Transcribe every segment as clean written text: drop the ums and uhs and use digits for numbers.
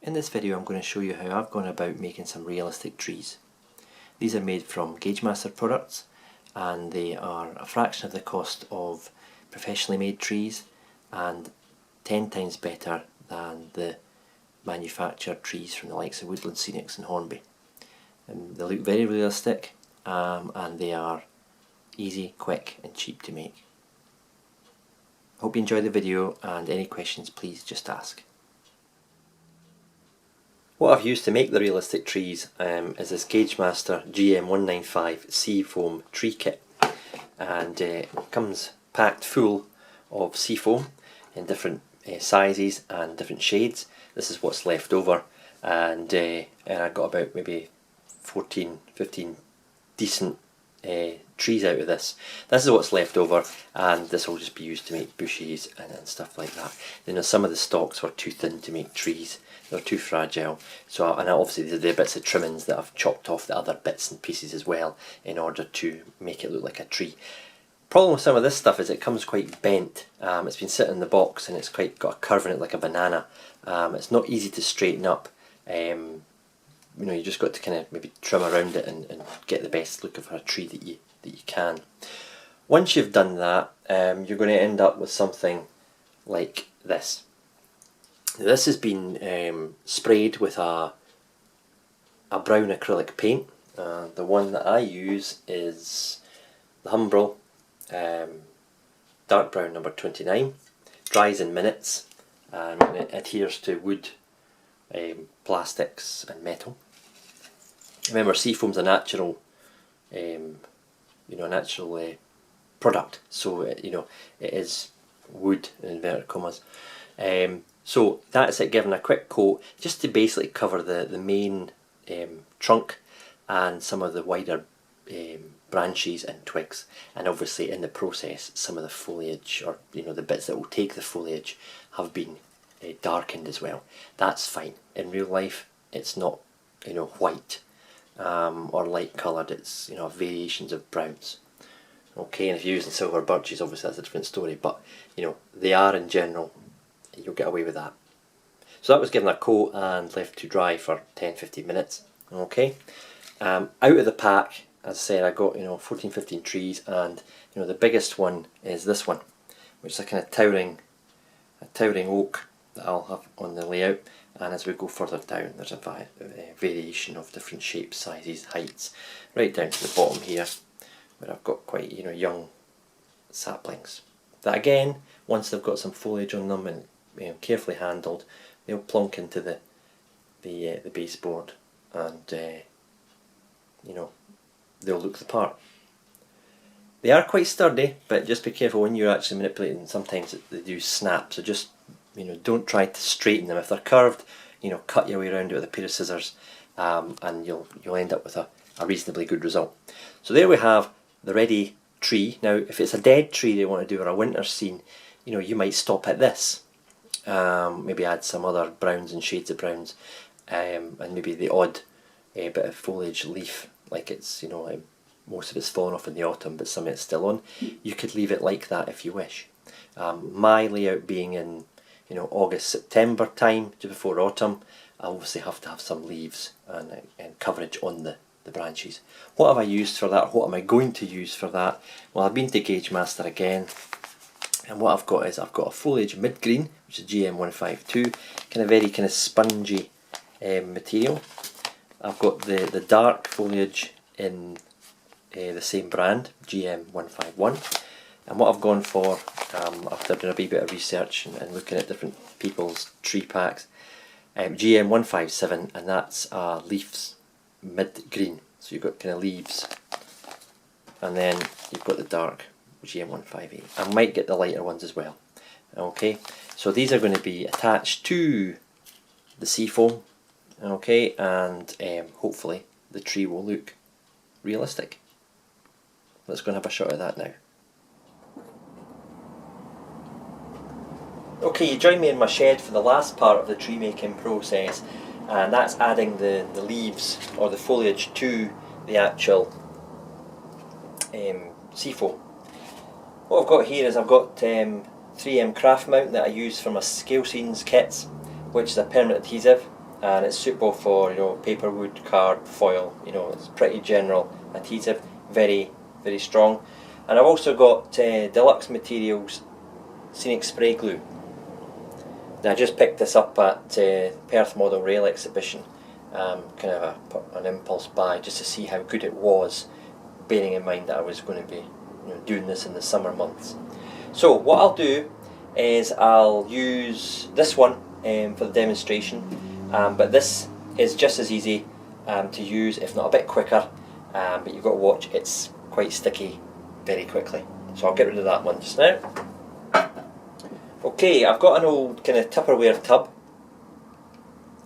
In this video I'm going to show you how I've gone about making some realistic trees. These are made from Gaugemaster products and they are a fraction of the cost of professionally made trees and 10 times better than the manufactured trees from the likes of Woodland Scenics and Hornby. They look very realistic and they are easy, quick and cheap to make. Hope you enjoy the video, and any questions please just ask. What I've used to make the realistic trees is this Gaugemaster GM195 Seafoam tree kit, and it comes packed full of seafoam in different sizes and different shades. This is what's left over, and I got about maybe 14-15 decent trees out of this. This is what's left over, and this will just be used to make bushes and stuff like that. You know, some of the stalks were too thin to make trees, they were too fragile, so and obviously these are the bits of trimmings that I've chopped off the other bits and pieces as well in order to make it look like a tree. Problem with some of this stuff is it comes quite bent. It's been sitting in the box and it's quite got a curve in it like a banana. It's not easy to straighten up. You know, you just got to kind of maybe trim around it and get the best look of a tree that you can. Once you've done that, you're going to end up with something like this. Now, this has been sprayed with a brown acrylic paint. The one that I use is the Humbrol dark brown number 29. Dries in minutes and it adheres to wood, plastics and metal. Remember, seafoam's a natural, product, so it is wood in inverted commas. So that's it, given a quick coat just to basically cover the main trunk and some of the wider branches and twigs, and obviously in the process some of the foliage, or the bits that will take the foliage, have been darkened as well. That's fine. In real life it's not white or light coloured, it's variations of browns. Okay, and if you're using silver birches, obviously that's a different story, but they are in general, you'll get away with that. So that was given a coat and left to dry for 10-15 minutes. Okay, out of the pack, as I said, I got 14-15 trees, and the biggest one is this one, which is a kind of towering oak that I'll have on the layout. And as we go further down, there's a variation of different shapes, sizes, heights, right down to the bottom here, where I've got quite young saplings. That again, once they've got some foliage on them and carefully handled, they'll plonk into the baseboard, and they'll look the part. They are quite sturdy, but just be careful when you're actually manipulating. Sometimes they do snap, so just don't try to straighten them. If they're curved, cut your way around it with a pair of scissors, and you'll end up with a reasonably good result. So there we have the ready tree. Now, if it's a dead tree they want to do, or a winter scene, you might stop at this. Maybe add some other browns and shades of browns, and maybe the odd bit of foliage leaf, like it's most of it's fallen off in the autumn, but some of it's still on. You could leave it like that if you wish. My layout being in August, September time, just before autumn, I obviously have to have some leaves and coverage on the branches. What have I used for that? What am I going to use for that? Well, I've been to Gaugemaster again, and what I've got is a foliage mid-green, which is GM152, very spongy material. I've got the dark foliage in the same brand, GM151. And what I've gone for, after doing a wee bit of research and looking at different people's tree packs, GM157, and that's leaves mid-green. So you've got leaves, and then you've got the dark GM158. I might get the lighter ones as well. Okay, so these are going to be attached to the seafoam. Okay, and hopefully the tree will look realistic. Let's go and have a shot of that now. Okay, you join me in my shed for the last part of the tree making process, and that's adding the leaves or the foliage to the actual seafoam. What I've got here is I've got 3M craft mount that I use for my scale scenes kits, which is a permanent adhesive. and it's suitable for, you know, paper, wood, card, foil. You know, it's pretty general adhesive, very strong. And I've also got Deluxe Materials Scenic Spray Glue. Now, I just picked this up at Perth Model Rail Exhibition, kind of an impulse buy just to see how good it was, bearing in mind that I was going to be, you know, doing this in the summer months. So what I'll do is I'll use this one for the demonstration, but this is just as easy to use, if not a bit quicker, but you've got to watch, it's quite sticky very quickly. So I'll get rid of that one just now. Okay, I've got an old kind of Tupperware tub.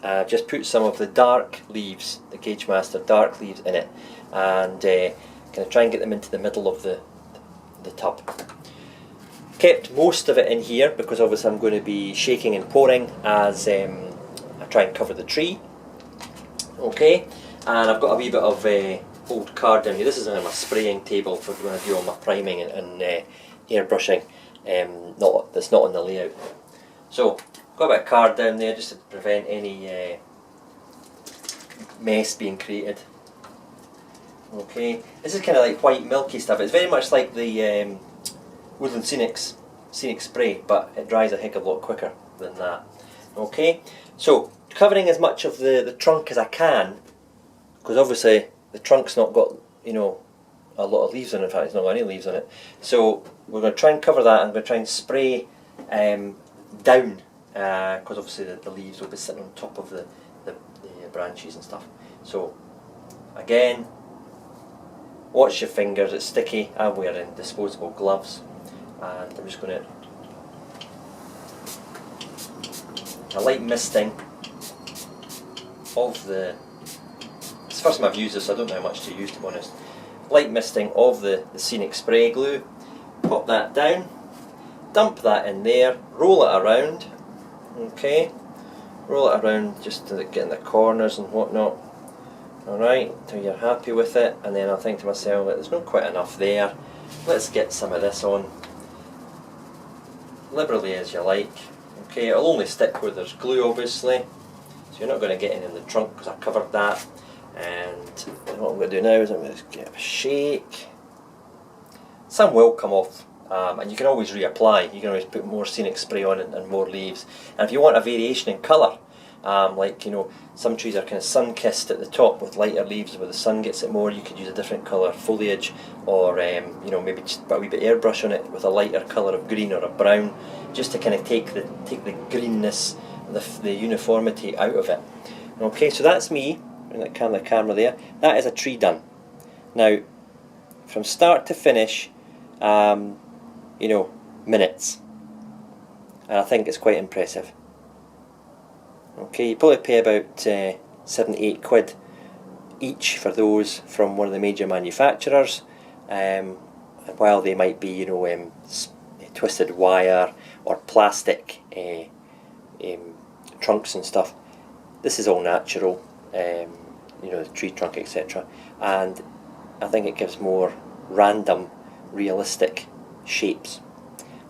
I've just put some of the dark leaves, the Gaugemaster dark leaves in it, and kind of try and get them into the middle of the tub. Kept most of it in here because obviously I'm going to be shaking and pouring as I try and cover the tree. Okay, and I've got a wee bit of old card down here. This is on my spraying table for when I do all my priming and airbrushing. That's not on the layout. So got a bit of card down there just to prevent any mess being created. Okay, this is kind of like white milky stuff. It's very much like the Woodland Scenic Spray, but it dries a heck of a lot quicker than that. Okay, so covering as much of the trunk as I can, because obviously the trunk's not got, you know, a lot of leaves on it. In fact, it's not got any leaves on it. So we're going to try and cover that, and we're going to try and spray down, because obviously the leaves will be sitting on top of the branches and stuff. So again, watch your fingers, it's sticky. I'm wearing disposable gloves, and I'm just going to, I like misting of the, it's the first time I've used this, so I don't know how much to use, to be honest. Light misting of the scenic spray glue. Pop that down, dump that in there, roll it around. Okay, roll it around just to get in the corners and whatnot. Alright, until you're happy with it, and then I'll think to myself, there's not quite enough there, let's get some of this on, liberally as you like. Okay, it'll only stick where there's glue obviously, so you're not going to get any in the trunk because I covered that. And what I'm going to do now is I'm going to give it a shake. Some will come off, and you can always reapply. You can always put more scenic spray on and more leaves. And if you want a variation in colour, like, you know, some trees are kind of sun-kissed at the top with lighter leaves where the sun gets it more, you could use a different colour foliage, or you know, maybe just put a wee bit airbrush on it with a lighter colour of green or a brown, just to kind of take the greenness, the uniformity out of it. Okay, so that's me. Bring that camera there. That is a tree done. Now, from start to finish, you know, minutes, and I think it's quite impressive. Okay, you probably pay about £7-8 quid each for those from one of the major manufacturers, and while they might be, you know, twisted wire or plastic trunks and stuff, this is all natural. You know, the tree trunk, etc. And I think it gives more random, realistic shapes.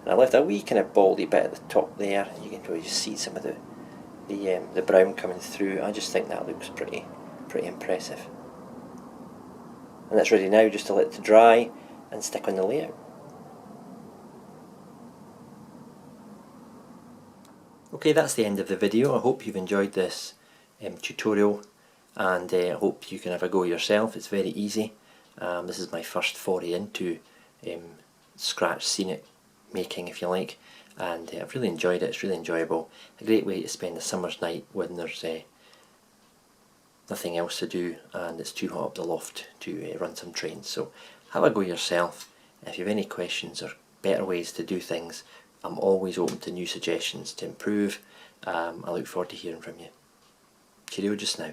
And I left a wee kind of baldy bit at the top there, and you can probably just see some of the brown coming through. I just think that looks pretty impressive. And that's ready now just to let it dry and stick on the layout. Okay, that's the end of the video. I hope you've enjoyed this tutorial, and I hope you can have a go yourself. It's very easy. This is my first foray into scratch scenic making, if you like, and I've really enjoyed it. It's really enjoyable. A great way to spend a summer's night when there's nothing else to do and it's too hot up the loft to run some trains. So have a go yourself. If you have any questions or better ways to do things, I'm always open to new suggestions to improve. I look forward to hearing from you. Cheerio just now.